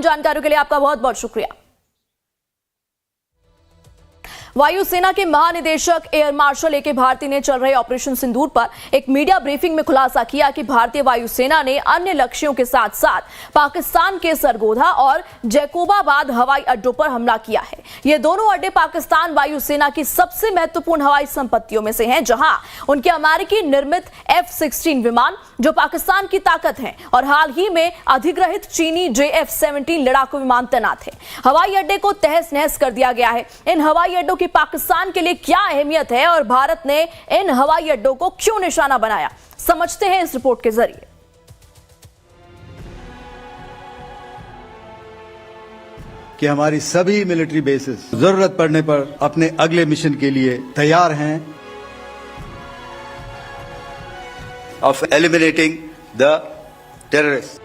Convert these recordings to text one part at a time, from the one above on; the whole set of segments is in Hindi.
जानकारियों के लिए आपका बहुत बहुत शुक्रिया। वायुसेना के महानिदेशक air marshal A K Bharti ने चल रहे ऑपरेशन सिंदूर पर एक मीडिया ब्रीफिंग में खुलासा किया कि भारतीय वायुसेना ने अन्य लक्ष्यों के साथ साथ पाकिस्तान के सरगोधा और जैकोबाबाद हवाई अड्डों पर हमला किया है। ये दोनों अड्डे पाकिस्तान वायुसेना की सबसे महत्वपूर्ण हवाई संपत्तियों में से हैं, जहां उनके अमेरिकी निर्मित F-16 विमान जो पाकिस्तान की ताकत हैं और हाल ही में अधिग्रहित चीनी JF-17 लड़ाकू विमान तैनात हैं। हवाई अड्डे को तहस नहस कर दिया गया है। इन हवाई अड्डों की पाकिस्तान के लिए क्या अहमियत है और भारत ने इन हवाई अड्डों को क्यों निशाना बनाया, समझते हैं इस रिपोर्ट के जरिए। कि हमारी सभी मिलिट्री बेसेस जरूरत पड़ने पर अपने अगले मिशन के लिए तैयार हैं of eliminating the terrorists.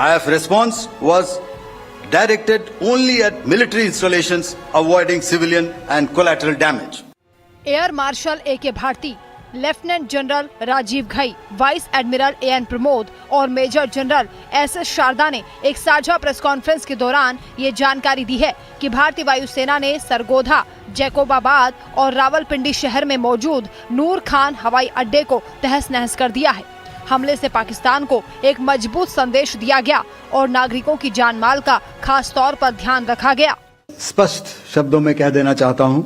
IF response was directed only at military installations, avoiding civilian and collateral damage. Air marshal A K Bharti, lieutenant general Rajiv Ghai, vice admiral AN Pramod और मेजर जनरल SS शारदा ने एक साझा प्रेस कॉन्फ्रेंस के दौरान ये जानकारी दी है कि भारतीय वायुसेना ने सरगोधा, जैकोबाबाद और रावलपिंडी शहर में मौजूद नूर खान हवाई अड्डे को तहस नहस कर दिया है। हमले से पाकिस्तान को एक मजबूत संदेश दिया गया और नागरिकों की जान माल का खास तौर पर ध्यान रखा गया। स्पष्ट शब्दों में कह देना चाहता हूं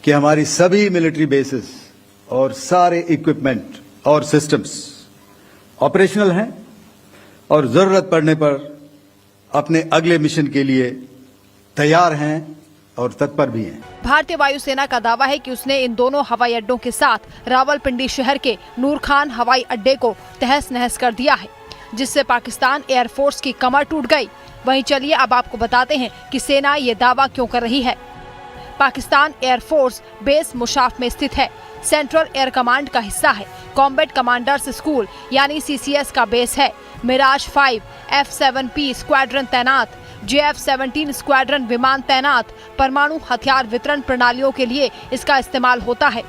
कि हमारी सभी मिलिट्री बेसेस और सारे इक्विपमेंट और सिस्टम्स ऑपरेशनल हैं और जरूरत पड़ने पर अपने अगले मिशन के लिए तैयार हैं और तत्पर भी हैं। भारतीय वायुसेना का दावा है कि उसने इन दोनों हवाई अड्डों के साथ रावलपिंडी शहर के नूर खान हवाई अड्डे को तहस नहस कर दिया है, जिससे पाकिस्तान एयरफोर्स की कमर टूट गई। वहीं चलिए अब आपको बताते हैं कि सेना ये दावा क्यों कर रही है। पाकिस्तान एयरफोर्स बेस मुशाफ में स्थित है, सेंट्रल एयर कमांड का हिस्सा है। कॉम्बैट कमांडर्स स्कूल यानी CCS का बेस है। मिराज 5 F-7P स्क्वाड्रन तैनात, JF-17 स्क्वाड्रन विमान तैनात। परमाणु हथियार वितरण प्रणालियों के लिए इसका इस्तेमाल होता है।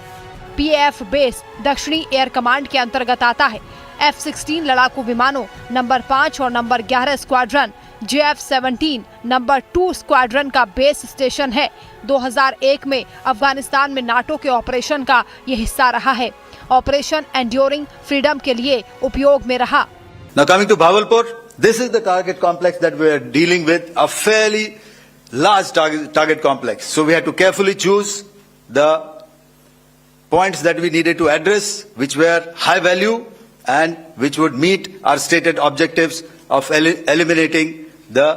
PAF बेस दक्षिणी एयर कमांड के अंतर्गत आता है। F-16 लड़ाकू विमानों नंबर 5 और number 11 squadron, JF-17 number 2 squadron का बेस स्टेशन है। 2001 में अफगानिस्तान में नाटो के ऑपरेशन का ये हिस्सा रहा है। ऑपरेशन एंड्योरिंग फ्रीडम के लिए उपयोग में रहा। Now coming to Bawalpur, this is the target complex that we are dealing with, a fairly large target complex. So we had to carefully choose the points that we needed to address, which were high value and which would meet our stated objectives of eliminating the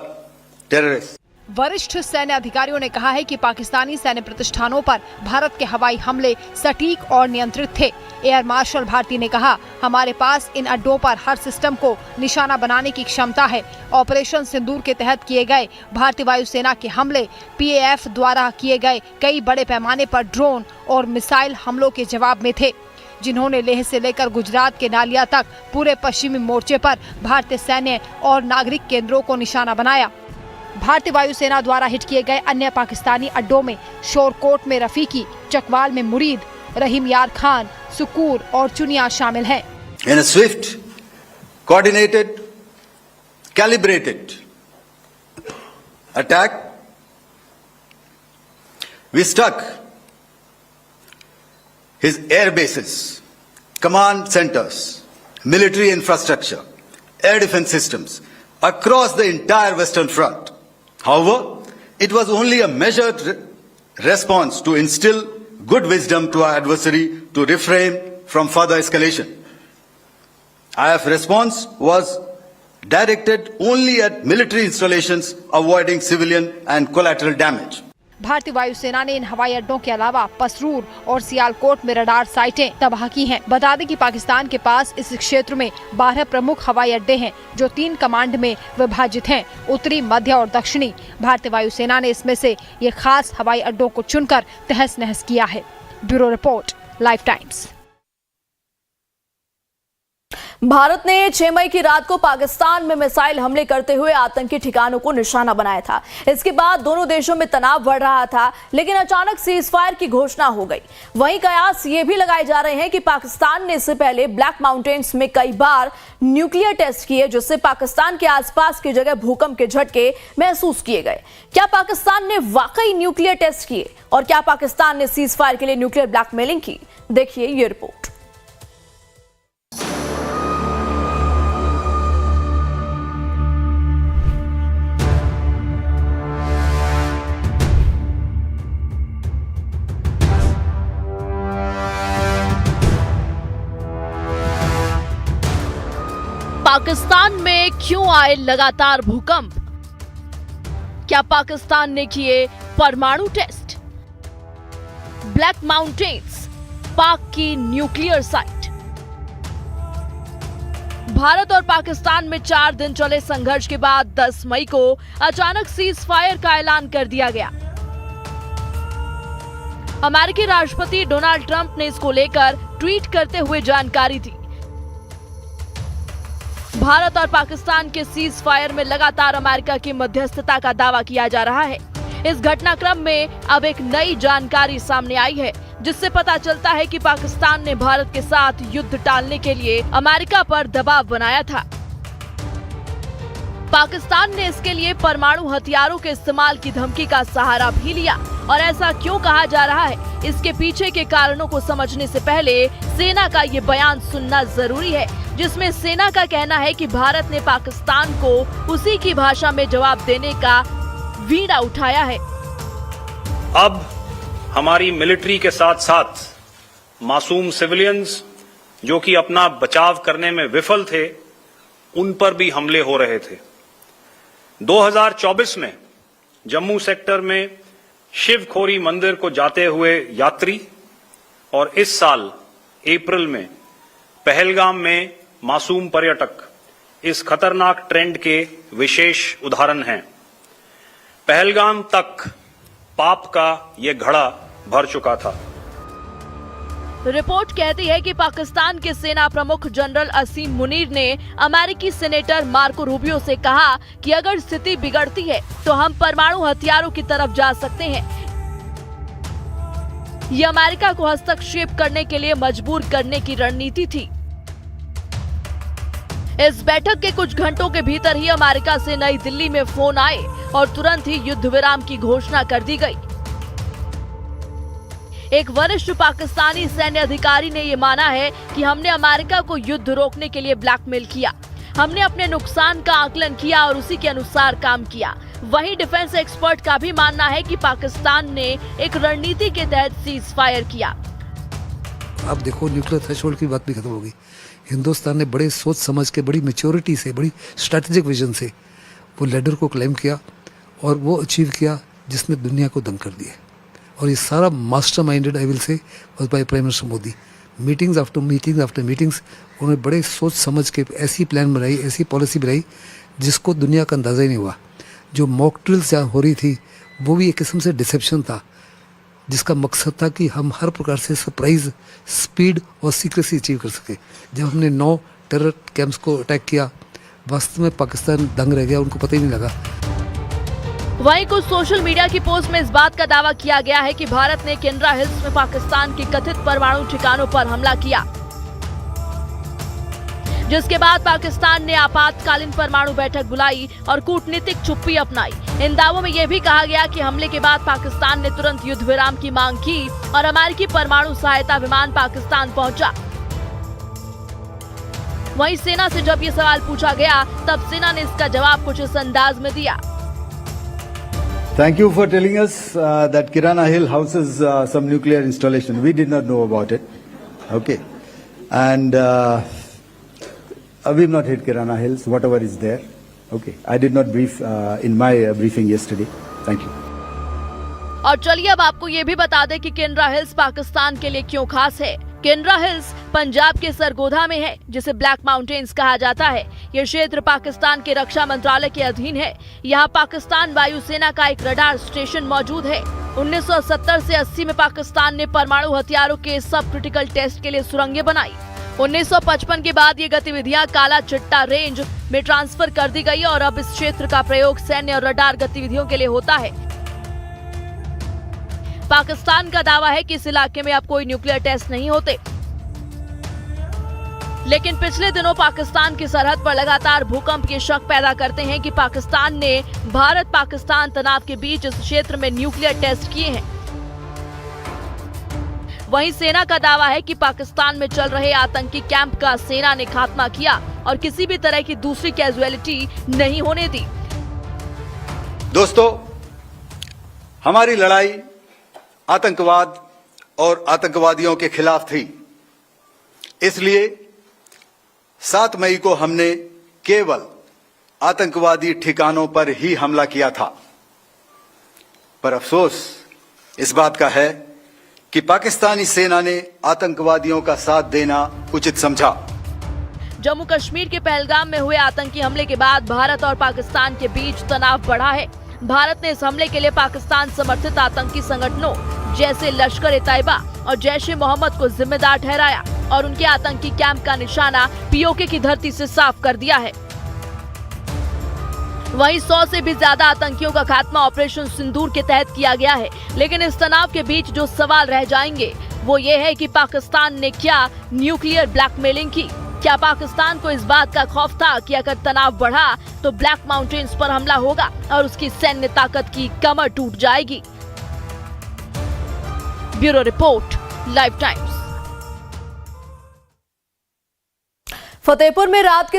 terrorists. वरिष्ठ सैन्य अधिकारियों ने कहा है कि पाकिस्तानी सैन्य प्रतिष्ठानों पर भारत के हवाई हमले सटीक और नियंत्रित थे। एयर मार्शल भारती ने कहा, हमारे पास इन अड्डों पर हर सिस्टम को निशाना बनाने की क्षमता है। ऑपरेशन सिंदूर के तहत किए गए भारतीय वायुसेना के हमले PAF द्वारा किए गए कई बड़े पैमाने पर ड्रोन और मिसाइल हमलों के जवाब में थे, जिन्होंने लेह से लेकर गुजरात के नालिया तक पूरे पश्चिमी मोर्चे पर भारतीय सैन्य और नागरिक केंद्रों को निशाना बनाया। भारतीय वायुसेना द्वारा हिट किए गए अन्य पाकिस्तानी अड्डों में शोरकोट में रफीकी, चकवाल में मुरीद, रहीम यार खान, सुकूर और चुनिया शामिल हैं। In a swift, coordinated, calibrated attack, we struck his air bases, command centers, military infrastructure, air defense systems across the entire Western Front. However, it was only a measured response to instill good wisdom to our adversary to refrain from further escalation. IF response was directed only at military installations, avoiding civilian and collateral damage. भारतीय वायुसेना ने इन हवाई अड्डों के अलावा पसरूर और सियालकोट में रडार साइटें तबाह की हैं। बता दें कि पाकिस्तान के पास इस क्षेत्र में 12 प्रमुख हवाई अड्डे हैं, जो 3 कमांड में विभाजित हैं, उत्तरी, मध्य और दक्षिणी। भारतीय वायुसेना ने इसमें से ये खास हवाई अड्डों को चुनकर तहस नहस किया है। Bureau report, life times. Bharat ने 6 मई की रात को पाकिस्तान में मिसाइल हमले करते हुए आतंकी ठिकानों को निशाना बनाया था। इसके बाद दोनों देशों में तनाव बढ़ रहा था, लेकिन अचानक सीज फायर की घोषणा हो गई। वहीं कयास ये भी लगाए जा रहे हैं कि पाकिस्तान ने इससे पहले ब्लैक माउंटेन्स में कई बार न्यूक्लियर टेस्ट किए, जिससे पाकिस्तान के आसपास की जगह भूकंप के झटके महसूस किए गए। क्या पाकिस्तान ने वाकई न्यूक्लियर टेस्ट किए और क्या पाकिस्तान ने सीज फायर के लिए न्यूक्लियर ब्लैकमेलिंग की? देखिए ये रिपोर्ट। पाकिस्तान में क्यों आए लगातार भूकंप? क्या पाकिस्तान ने किए परमाणु टेस्ट? ब्लैक माउंटेन्स पाक की न्यूक्लियर साइट। भारत और पाकिस्तान में 4 दिन चले संघर्ष के बाद 10 मई को अचानक सीज फायर का ऐलान कर दिया गया। अमेरिकी राष्ट्रपति डोनाल्ड ट्रंप ने इसको लेकर ट्वीट करते हुए जानकारी दी। भारत और पाकिस्तान के सीज फायर में लगातार अमेरिका की मध्यस्थता का दावा किया जा रहा है। इस घटनाक्रम में अब एक नई जानकारी सामने आई है, जिससे पता चलता है कि पाकिस्तान ने भारत के साथ युद्ध टालने के लिए अमेरिका पर दबाव बनाया था। पाकिस्तान ने इसके लिए परमाणु हथियारों के इस्तेमाल की धमकी का सहारा भी लिया। और ऐसा क्यों कहा जा रहा है, इसके पीछे के कारणों को समझने से पहले सेना का ये बयान सुनना जरूरी है, जिसमें सेना का कहना है कि भारत ने पाकिस्तान को उसी की भाषा में जवाब देने का वीड़ा उठाया है। अब हमारी मिलिट्री के साथ साथ मासूम सिविलियंस जो कि अपना बचाव करने में विफल थे, उन पर भी हमले हो रहे थे। 2024 में जम्मू सेक्टर में शिवखोरी मंदिर को जाते हुए यात्री और इस साल अप्रैल में पहलगाम में मासूम पर्यटक इस खतरनाक ट्रेंड के विशेष उदाहरण हैं। पहलगाम तक पाप का ये घड़ा भर चुका था। रिपोर्ट कहती है कि पाकिस्तान के सेना प्रमुख जनरल असीम मुनीर ने अमेरिकी सेनेटर मार्को रूबियो से कहा कि अगर स्थिति बिगड़ती है तो हम परमाणु हथियारों की तरफ जा सकते हैं। ये अमेरिका को हस्तक्षेप करने के लिए मजबूर करने की रणनीति थी। इस बैठक के कुछ घंटों के भीतर ही अमेरिका से नई दिल्ली में फोन आए और तुरंत ही युद्ध विराम की घोषणा कर दी गई। एक वरिष्ठ पाकिस्तानी सैन्य अधिकारी ने ये माना है कि हमने अमेरिका को युद्ध रोकने के लिए ब्लैकमेल किया। हमने अपने नुकसान का आकलन किया और उसी के अनुसार काम किया। वहीं डिफेंस एक्सपर्ट का भी मानना है कि पाकिस्तान ने एक रणनीति के तहत सीज फायर किया। अब देखो, न्यूक्लियर थ्रेशोल्ड की बात भी खत्म होगी। हिंदुस्तान ने बड़े सोच समझ के, बड़ी मैच्योरिटी से, बड़ी स्ट्रैटेजिक विजन से वो लेडर को क्लेम किया और वो अचीव किया जिसने दुनिया को दंग कर दिया। और ये सारा masterminded, I will say, was by prime minister Modi. Meetings after meetings उन्होंने बड़े सोच समझ के ऐसी प्लान बनाई, ऐसी पॉलिसी बनाई जिसको दुनिया का अंदाज़ा ही नहीं हुआ। जो मॉक ड्रिल्स जहाँ हो रही थी वो भी एक किस्म से डिसेप्शन था, जिसका मकसद था कि हम हर प्रकार से सरप्राइज, स्पीड और सीक्रेसी अचीव कर सके। जब हमने 9 टेरर कैंप्स को अटैक किया, वास्तव में पाकिस्तान दंग रह गया, उनको पता ही नहीं लगा। वहीं कुछ सोशल मीडिया की पोस्ट में इस बात का दावा किया गया है कि भारत ने केंद्रा हिल्स में पाकिस्तान के कथित परमाणु ठिकानों पर हमला किया, जिसके बाद पाकिस्तान ने आपातकालीन परमाणु बैठक बुलाई और कूटनीतिक चुप्पी अपनाई। इन दावों में यह भी कहा गया कि हमले के बाद पाकिस्तान ने तुरंत युद्ध विराम की मांग की और अमेरिकी परमाणु सहायता विमान पाकिस्तान पहुंचा। वहीं सेना से जब ये सवाल पूछा गया, तब सेना ने इसका जवाब कुछ इस अंदाज में दिया। Thank you for telling us that Kirana Hill houses some nuclear installation. We did not know about it. Okay. And we've not hit Kirana Hills, whatever is there. Okay. I did not brief in my briefing yesterday. Thank you. और चलिए अब आपको ये भी बता दें कि केंद्रा हिल्स पाकिस्तान के लिए क्यों खास है। केंद्रा हिल्स पंजाब के सरगोधा में है, जिसे ब्लैक माउंटेन्स कहा जाता है। यह क्षेत्र पाकिस्तान के रक्षा मंत्रालय के अधीन है। यहाँ पाकिस्तान वायुसेना का एक रडार स्टेशन मौजूद है। 1970 से 80 में पाकिस्तान ने परमाणु हथियारों के सब क्रिटिकल टेस्ट के लिए सुरंगें बनाई। 1955 के बाद ये गतिविधियां काला चिट्टा रेंज में ट्रांसफर कर दी गई और अब इस क्षेत्र का प्रयोग सैन्य और रडार गतिविधियों के लिए होता है। पाकिस्तान का दावा है कि इस इलाके में अब कोई न्यूक्लियर टेस्ट नहीं होते, लेकिन पिछले दिनों पाकिस्तान की सरहद पर लगातार भूकंप के शक पैदा करते हैं कि पाकिस्तान ने भारत पाकिस्तान तनाव के बीच इस क्षेत्र में न्यूक्लियर टेस्ट किए हैं। वहीं सेना का दावा है कि पाकिस्तान में चल रहे आतंकी कैंप का सेना ने खात्मा किया और किसी भी तरह की दूसरी कैजुअलिटी नहीं होने दी। दोस्तों, हमारी लड़ाई आतंकवाद और आतंकवादियों के खिलाफ थी। इसलिए 7 मई को हमने केवल आतंकवादी ठिकानों पर ही हमला किया था। पर अफसोस इस बात का है कि पाकिस्तानी सेना ने आतंकवादियों का साथ देना उचित समझा। जम्मू कश्मीर के पहलगाम में हुए आतंकी हमले के बाद भारत और पाकिस्तान के बीच तनाव बढ़ा है। भारत ने इस हमले के लिए पाकिस्तान समर्थित आतंकी संगठनों जैसे लश्कर-ए-तैयबा और जैश-ए-मोहम्मद को जिम्मेदार ठहराया और उनके आतंकी कैंप का निशाना पीओके की धरती से साफ कर दिया है। वहीं 100 से भी ज्यादा आतंकियों का खात्मा ऑपरेशन सिंदूर के तहत किया गया है। लेकिन इस तनाव के बीच जो सवाल रह जाएंगे वो ये है कि पाकिस्तान ने क्या न्यूक्लियर ब्लैकमेलिंग की। क्या पाकिस्तान को इस बात का खौफ था कि अगर तनाव बढ़ा तो ब्लैक माउंटेन्स पर हमला होगा और उसकी सैन्य ताकत की कमर टूट जाएगी। Bureau report, live times. Fatehpur में रात के